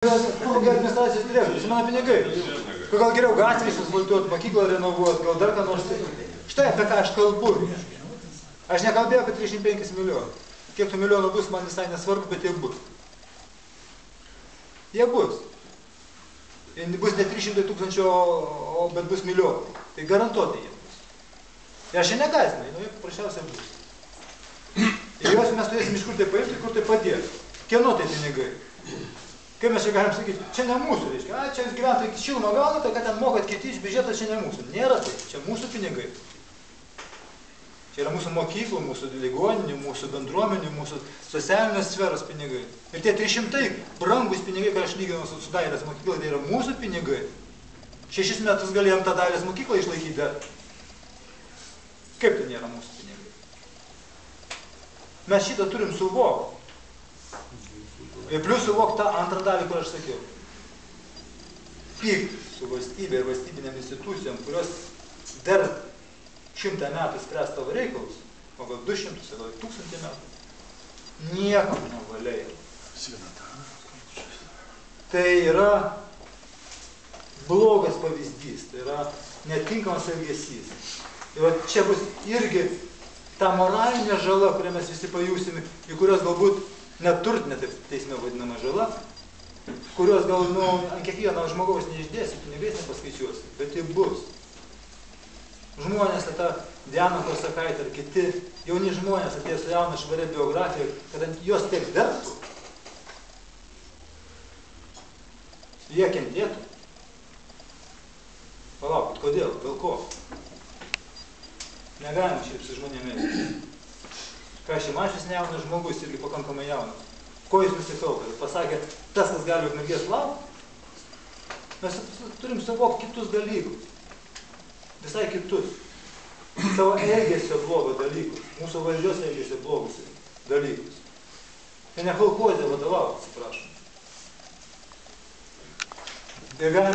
Kokia administracijos direktorius, mano pinigai. Gal geriau gatvės asfaltuoti, mokyklą renovuoti, gal dar ką nors. Štai apie ką aš kalbu. Aš nekalbėjau apie 35 milijonų. Kiek tų milijonų bus, man visai nesvarbu, bet jie bus. Jie bus. Bus ne 300 tūkstančių, bet bus milijonų. Tai garantuotai jie bus. Ir aš jie negąsdinu, jie paprasčiausiai bus. Ir juos mes turėsim iš kur tai paimti, kur tai padėti. Kieno tai pinigai? Kaip mes čia galim sakyti, čia ne mūsų, reiškia, čia jūs gyventojai šilumą gaunate, kad ten mokat kiti iš biudžeto, čia ne mūsų. Nėra tai, čia mūsų pinigai. Čia yra mūsų mokyklų, mūsų ligoninių, mūsų bendruomenių, mūsų socialinės sferos pinigai. Ir tie 300 brangus pinigai, kai aš lyginau su dailės mokykla, tai yra mūsų pinigai. 6 metus galėjom tą dailės mokyklą išlaikyti, bet kaip tai nėra mūsų pinigai? Mes šitą turim suvokti. Ir plius suvok tą antrą dalį, kur aš sakiau. Pykt su valstybė ir valstybinėm institucijom, kurios dar 100 metų spręs tavo reikalus, o gal 200, gal 1000 metų, niekam nevalėjo. Tai yra blogas pavyzdys, tai yra netinkamas elgesys. Ir čia bus irgi ta moralinė žala, kurią mes visi pajusime, į kurios galbūt neturtinė teisme vadinama žala, kurios gal ant kiekvieno žmogaus neišdėsi, pinigais nepaskaičiuosi, bet tai bus. Žmonės, ta Diana Korsakaitė ir kiti jauni žmonės atėjo su jauna švaria biografija, kad jos tiek darbtų, jie kentėtų. Palaukit, kodėl? Dėl ko? Negalim šiaip su žmonėmis. Ką Šimašius nejaunas žmogus, irgi pakankamai jaunas. Ko jis nusikalto? Jis pasakė, tas, kas gali ukmergės laukti, mes turim suvokti kitus dalykus. Visai kitus. Savo elgesio blogo dalykus. Mūsų valdžios elgesio blogus dalykus. Tai ne kolkozė vadovauti, atsiprašom. Ir galima